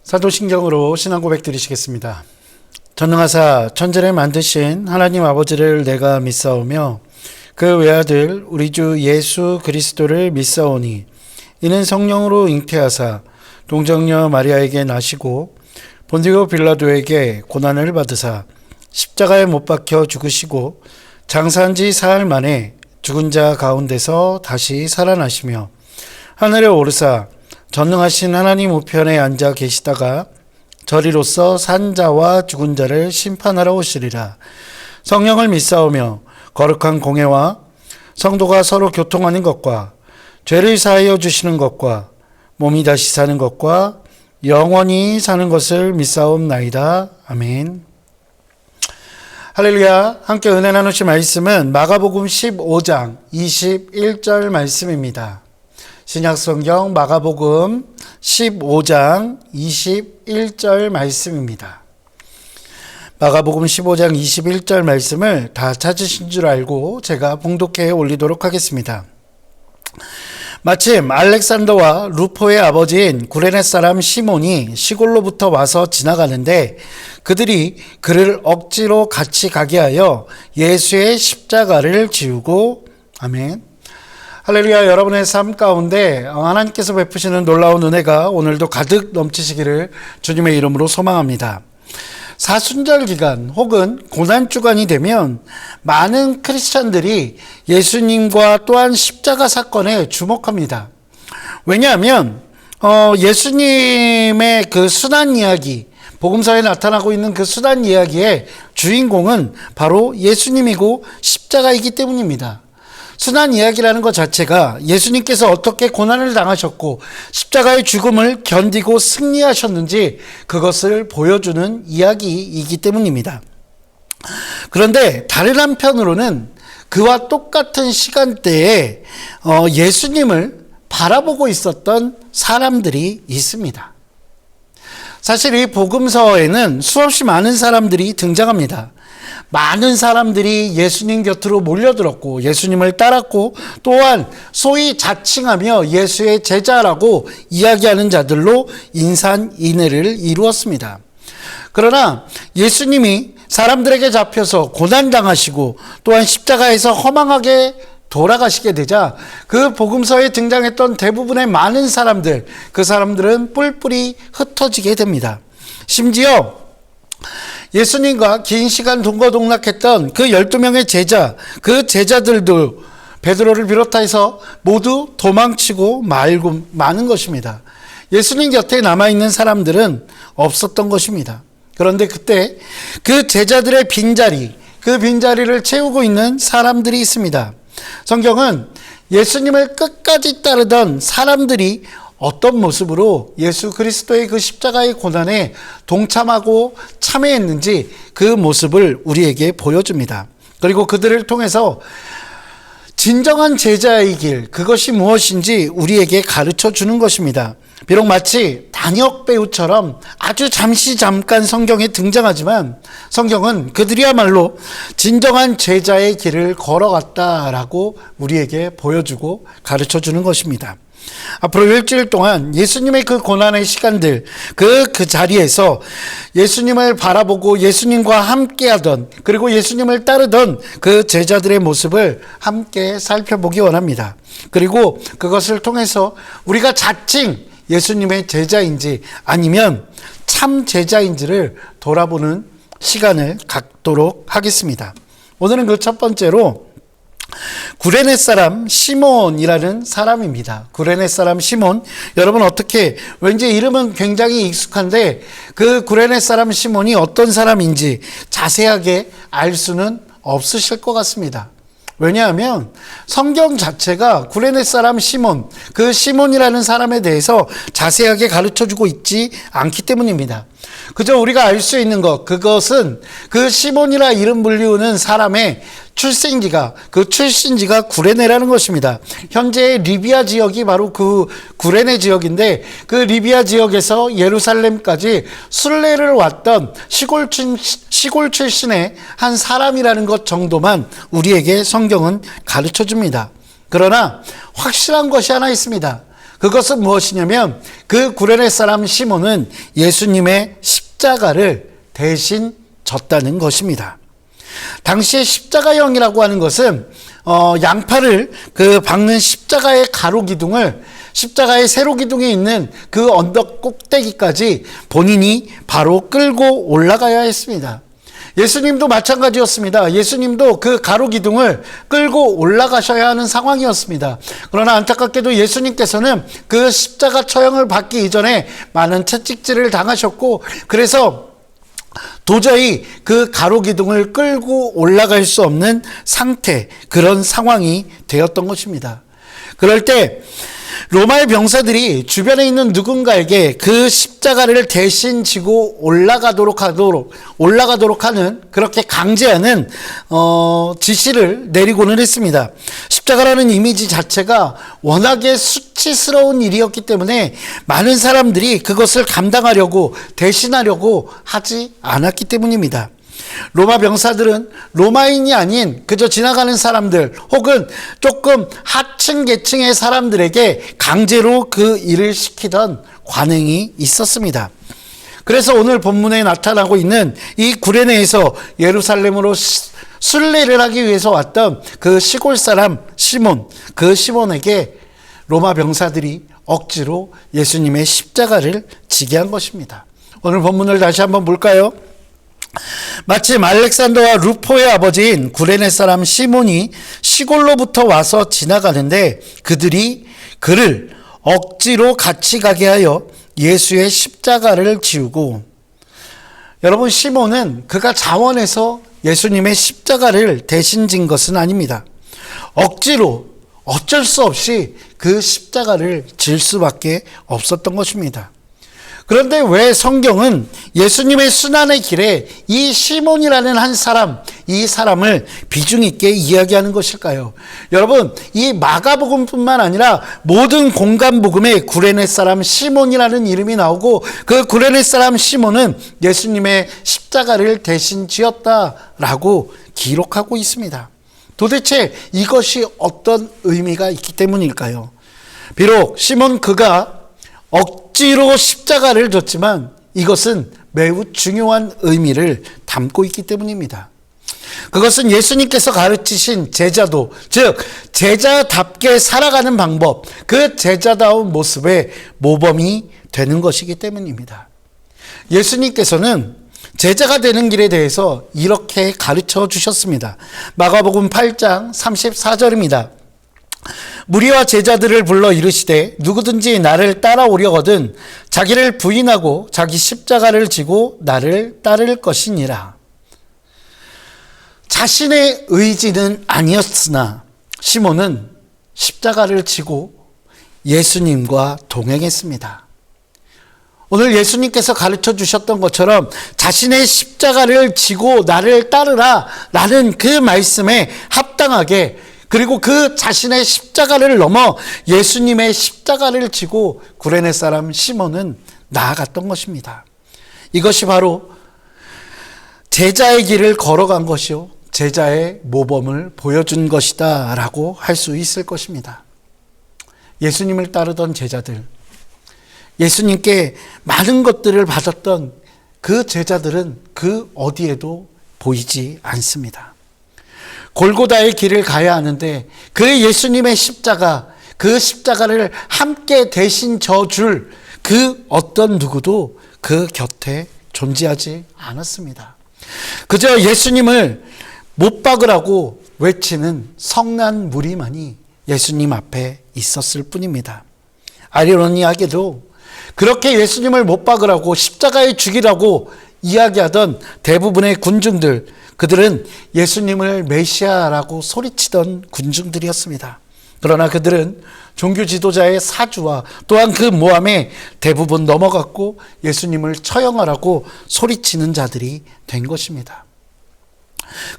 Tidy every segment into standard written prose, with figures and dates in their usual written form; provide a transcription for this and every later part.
사도신경으로 신앙 고백 드리시겠습니다. 전능하사 천지를 만드신 하나님 아버지를 내가 믿사오며 그 외아들 우리 주 예수 그리스도를 믿사오니 이는 성령으로 잉태하사 동정녀 마리아에게 나시고 본디오 빌라도에게 고난을 받으사 십자가에 못 박혀 죽으시고 장사한 지 사흘 만에 죽은 자 가운데서 다시 살아나시며 하늘에 오르사 전능하신 하나님 우편에 앉아 계시다가 저리로서 산 자와 죽은 자를 심판하러 오시리라. 성령을 믿사오며 거룩한 공회와 성도가 서로 교통하는 것과 죄를 사하여 주시는 것과 몸이 다시 사는 것과 영원히 사는 것을 믿사옵나이다. 아멘. 할렐루야. 함께 은혜 나누실 말씀은 마가복음 15장 21절 말씀입니다. 신약성경 마가복음 15장 21절 말씀입니다. 마가복음 15장 21절 말씀을 다 찾으신 줄 알고 제가 봉독해 올리도록 하겠습니다. 마침 알렉산더와 루포의 아버지인 구레네 사람 시몬이 시골로부터 와서 지나가는데 그들이 그를 억지로 같이 가게 하여 예수의 십자가를 지우고 아멘. 할렐루야. 여러분의 삶 가운데 하나님께서 베푸시는 놀라운 은혜가 오늘도 가득 넘치시기를 주님의 이름으로 소망합니다. 사순절 기간 혹은 고난주간이 되면 많은 크리스찬들이 예수님과 또한 십자가 사건에 주목합니다. 왜냐하면 예수님의 그 순환 이야기, 복음서에 나타나고 있는 그 순환 이야기의 주인공은 바로 예수님이고 십자가이기 때문입니다. 순환 이야기라는 것 자체가 예수님께서 어떻게 고난을 당하셨고 십자가의 죽음을 견디고 승리하셨는지 그것을 보여주는 이야기이기 때문입니다. 그런데 다른 한편으로는 그와 똑같은 시간대에 예수님을 바라보고 있었던 사람들이 있습니다. 사실 이 복음서에는 수없이 많은 사람들이 등장합니다. 많은 사람들이 예수님 곁으로 몰려들었고 예수님을 따랐고 또한 소위 자칭하며 예수의 제자라고 이야기하는 자들로 인산인해를 이루었습니다. 그러나 예수님이 사람들에게 잡혀서 고난당하시고 또한 십자가에서 허망하게 돌아가시게 되자 그 복음서에 등장했던 대부분의 많은 사람들, 그 사람들은 뿔뿔이 흩어지게 됩니다. 심지어 예수님과 긴 시간 동거동락했던 그 12명의 제자, 그 제자들도 베드로를 비롯해서 모두 도망치고 마는 것입니다. 예수님 곁에 남아있는 사람들은 없었던 것입니다. 그런데 그때 그 제자들의 빈자리, 그 빈자리를 채우고 있는 사람들이 있습니다. 성경은 예수님을 끝까지 따르던 사람들이 어떤 모습으로 예수 그리스도의 그 십자가의 고난에 동참하고 참여했는지 그 모습을 우리에게 보여줍니다. 그리고 그들을 통해서 진정한 제자의 길, 그것이 무엇인지 우리에게 가르쳐 주는 것입니다. 비록 마치 단역 배우처럼 아주 잠깐 성경에 등장하지만 성경은 그들이야말로 진정한 제자의 길을 걸어갔다라고 우리에게 보여주고 가르쳐 주는 것입니다. 앞으로 일주일 동안 예수님의 그 고난의 시간들, 그 자리에서 예수님을 바라보고 예수님과 함께하던 그리고 예수님을 따르던 그 제자들의 모습을 함께 살펴보기 원합니다. 그리고 그것을 통해서 우리가 자칭 예수님의 제자인지 아니면 참 제자인지를 돌아보는 시간을 갖도록 하겠습니다. 오늘은 그 첫 번째로 구레네 사람 시몬이라는 사람입니다. 구레네 사람 시몬, 여러분 어떻게 왠지 이름은 굉장히 익숙한데 그 구레네 사람 시몬이 어떤 사람인지 자세하게 알 수는 없으실 것 같습니다. 왜냐하면 성경 자체가 구레네 사람 시몬, 그 시몬이라는 사람에 대해서 자세하게 가르쳐주고 있지 않기 때문입니다. 그저 우리가 알 수 있는 것, 그것은 그 시몬이라 이름 불리우는 사람의 출생지가 구레네라는 것입니다. 현재의 리비아 지역이 바로 그 구레네 지역인데 그 리비아 지역에서 예루살렘까지 순례를 왔던 시골 출신의 한 사람이라는 것 정도만 우리에게 성경은 가르쳐 줍니다. 그러나 확실한 것이 하나 있습니다. 그것은 무엇이냐면 그 구레네 사람 시몬은 예수님의 십자가를 대신 졌다는 것입니다. 당시에 십자가형이라고 하는 것은 양팔을 박는 십자가의 가로 기둥을 십자가의 세로 기둥에 있는 그 언덕 꼭대기까지 본인이 바로 끌고 올라가야 했습니다. 예수님도 마찬가지였습니다. 예수님도 그 가로 기둥을 끌고 올라가셔야 하는 상황이었습니다. 그러나 안타깝게도 예수님께서는 그 십자가 처형을 받기 이전에 많은 채찍질을 당하셨고, 그래서 도저히 그 가로 기둥을 끌고 올라갈 수 없는 상태, 그런 상황이 되었던 것입니다. 그럴 때 로마의 병사들이 주변에 있는 누군가에게 그 십자가를 대신 지고 올라가도록 하는, 그렇게 강제하는 지시를 내리고는 했습니다. 십자가라는 이미지 자체가 워낙에 수치스러운 일이었기 때문에 많은 사람들이 그것을 감당하려고, 대신하려고 하지 않았기 때문입니다. 로마 병사들은 로마인이 아닌 그저 지나가는 사람들 혹은 조금 하층 계층의 사람들에게 강제로 그 일을 시키던 관행이 있었습니다. 그래서 오늘 본문에 나타나고 있는 이 구레네에서 예루살렘으로 순례를 하기 위해서 왔던 그 시골 사람 시몬, 그 시몬에게 로마 병사들이 억지로 예수님의 십자가를 지게 한 것입니다. 오늘 본문을 다시 한번 볼까요? 마침 알렉산더와 루포의 아버지인 구레네 사람 시몬이 시골로부터 와서 지나가는데 그들이 그를 억지로 같이 가게 하여 예수의 십자가를 지우고, 여러분, 시몬은 그가 자원해서 예수님의 십자가를 대신 진 것은 아닙니다. 억지로 어쩔 수 없이 그 십자가를 질 수밖에 없었던 것입니다. 그런데 왜 성경은 예수님의 순환의 길에 이 시몬이라는 한 사람, 이 사람을 비중 있게 이야기하는 것일까요? 여러분, 이 마가복음뿐만 아니라 모든 공간복음에 구레네 사람 시몬이라는 이름이 나오고, 그 구레네 사람 시몬은 예수님의 십자가를 대신 지었다라고 기록하고 있습니다. 도대체 이것이 어떤 의미가 있기 때문일까요? 비록 시몬 그가 억지로 십자가를 졌지만 이것은 매우 중요한 의미를 담고 있기 때문입니다. 그것은 예수님께서 가르치신 제자도, 즉 제자답게 살아가는 방법, 그 제자다운 모습의 모범이 되는 것이기 때문입니다. 예수님께서는 제자가 되는 길에 대해서 이렇게 가르쳐 주셨습니다. 마가복음 8장 34절입니다. 무리와 제자들을 불러 이르시되 누구든지 나를 따라오려거든 자기를 부인하고 자기 십자가를 지고 나를 따를 것이니라. 자신의 의지는 아니었으나 시몬은 십자가를 지고 예수님과 동행했습니다. 오늘 예수님께서 가르쳐 주셨던 것처럼 자신의 십자가를 지고 나를 따르라 라는 그 말씀에 합당하게, 그리고 그 자신의 십자가를 넘어 예수님의 십자가를 지고 구레네 사람 시몬은 나아갔던 것입니다. 이것이 바로 제자의 길을 걸어간 것이요, 제자의 모범을 보여준 것이다 라고 할 수 있을 것입니다. 예수님을 따르던 제자들, 예수님께 많은 것들을 받았던 그 제자들은 그 어디에도 보이지 않습니다. 골고다의 길을 가야 하는데 그 예수님의 십자가, 그 십자가를 함께 대신 져줄 그 어떤 누구도 그 곁에 존재하지 않았습니다. 그저 예수님을 못 박으라고 외치는 성난 무리만이 예수님 앞에 있었을 뿐입니다. 아이러니하게도 그렇게 예수님을 못 박으라고, 십자가에 죽이라고 이야기하던 대부분의 군중들, 그들은 예수님을 메시아라고 소리치던 군중들이었습니다. 그러나 그들은 종교 지도자의 사주와 또한 그 모함에 대부분 넘어갔고 예수님을 처형하라고 소리치는 자들이 된 것입니다.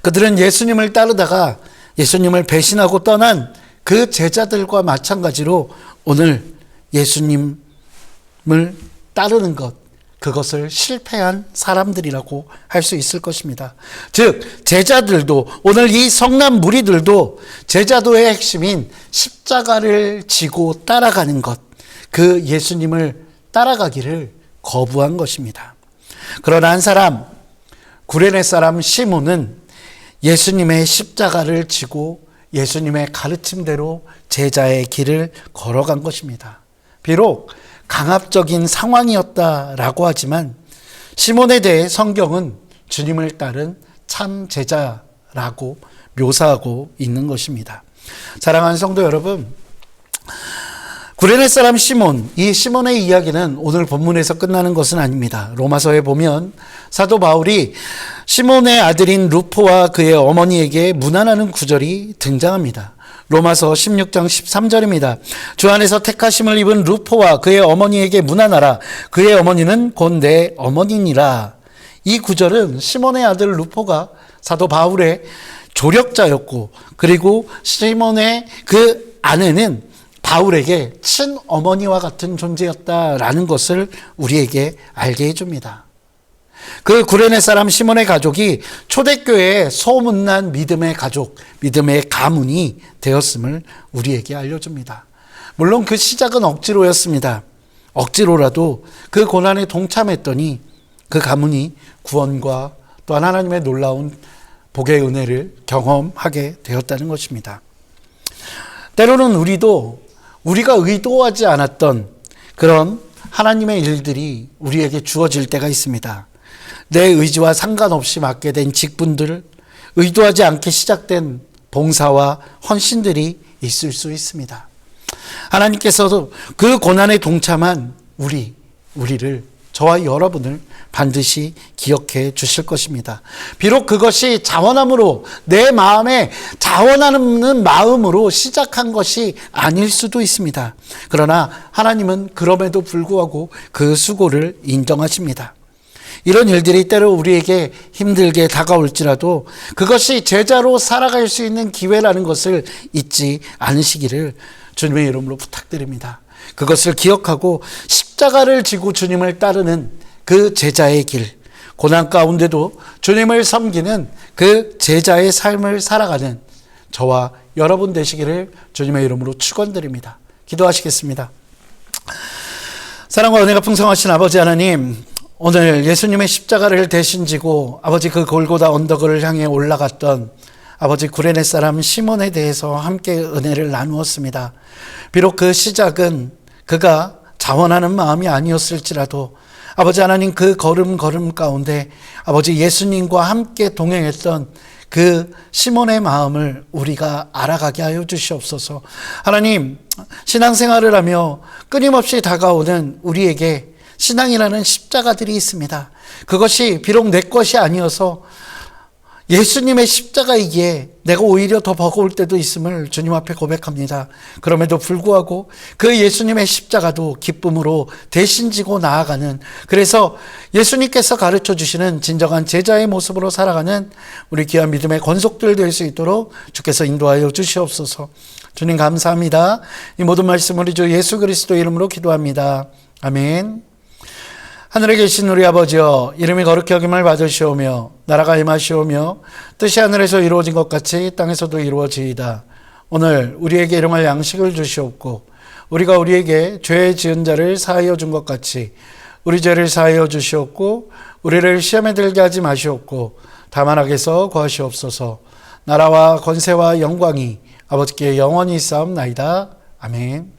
그들은 예수님을 따르다가 예수님을 배신하고 떠난 그 제자들과 마찬가지로 오늘 예수님을 따르는 것, 그것을 실패한 사람들이라고 할 수 있을 것입니다. 즉 제자들도, 오늘 이 성난 무리들도 제자도의 핵심인 십자가를 지고 따라가는 것, 그 예수님을 따라가기를 거부한 것입니다. 그러나 한 사람, 구레네 사람 시몬은 예수님의 십자가를 지고 예수님의 가르침대로 제자의 길을 걸어간 것입니다. 비록 강압적인 상황이었다라고 하지만 시몬에 대해 성경은 주님을 따른 참 제자라고 묘사하고 있는 것입니다. 사랑하는 성도 여러분, 구레네 사람 시몬, 이 시몬의 이야기는 오늘 본문에서 끝나는 것은 아닙니다. 로마서에 보면 사도 바울이 시몬의 아들인 루포와 그의 어머니에게 문안하는 구절이 등장합니다. 로마서 16장 13절입니다. 주 안에서 택하심을 입은 루포와 그의 어머니에게 문안하라. 그의 어머니는 곧 내 어머니니라. 이 구절은 시몬의 아들 루포가 사도 바울의 조력자였고, 그리고 시몬의 그 아내는 바울에게 친어머니와 같은 존재였다라는 것을 우리에게 알게 해줍니다. 그 구레네 사람 시몬의 가족이 초대교회의 소문난 믿음의 가족, 믿음의 가문이 되었음을 우리에게 알려줍니다. 물론 그 시작은 억지로였습니다. 억지로라도 그 고난에 동참했더니 그 가문이 구원과 또한 하나님의 놀라운 복의 은혜를 경험하게 되었다는 것입니다. 때로는 우리가 의도하지 않았던 그런 하나님의 일들이 우리에게 주어질 때가 있습니다. 내 의지와 상관없이 맡게 된 직분들, 의도하지 않게 시작된 봉사와 헌신들이 있을 수 있습니다. 하나님께서도 그 고난에 동참한 우리를, 저와 여러분을 반드시 기억해 주실 것입니다. 비록 그것이 자원함으로, 내 마음에 자원하는 마음으로 시작한 것이 아닐 수도 있습니다. 그러나 하나님은 그럼에도 불구하고 그 수고를 인정하십니다. 이런 일들이 때로 우리에게 힘들게 다가올지라도 그것이 제자로 살아갈 수 있는 기회라는 것을 잊지 않으시기를 주님의 이름으로 부탁드립니다. 그것을 기억하고 십자가를 지고 주님을 따르는 그 제자의 길, 고난 가운데도 주님을 섬기는 그 제자의 삶을 살아가는 저와 여러분 되시기를 주님의 이름으로 축원드립니다. 기도하시겠습니다. 사랑과 은혜가 풍성하신 아버지 하나님, 오늘 예수님의 십자가를 대신 지고 아버지 그 골고다 언덕을 향해 올라갔던 아버지 구레네 사람 시몬에 대해서 함께 은혜를 나누었습니다. 비록 그 시작은 그가 자원하는 마음이 아니었을지라도 아버지 하나님, 그 걸음 가운데 아버지 예수님과 함께 동행했던 그 시몬의 마음을 우리가 알아가게 하여 주시옵소서. 하나님, 신앙생활을 하며 끊임없이 다가오는 우리에게 신앙이라는 십자가들이 있습니다. 그것이 비록 내 것이 아니어서 예수님의 십자가이기에 내가 오히려 더 버거울 때도 있음을 주님 앞에 고백합니다. 그럼에도 불구하고 그 예수님의 십자가도 기쁨으로 대신 지고 나아가는, 그래서 예수님께서 가르쳐 주시는 진정한 제자의 모습으로 살아가는 우리 귀한 믿음의 권속들 될 수 있도록 주께서 인도하여 주시옵소서. 주님 감사합니다. 이 모든 말씀 우리 주 예수 그리스도 이름으로 기도합니다. 아멘. 하늘에 계신 우리 아버지여, 이름이 거룩히 여김을 받으시오며 나라가 임하시오며 뜻이 하늘에서 이루어진 것 같이 땅에서도 이루어지이다. 오늘 우리에게 일용할 양식을 주시옵고 우리가 우리에게 죄 지은 자를 사하여 준 것 같이 우리 죄를 사하여 주시옵고 우리를 시험에 들게 하지 마시옵고 다만 악에서 구하시옵소서. 나라와 권세와 영광이 아버지께 영원히 있사옵나이다. 아멘.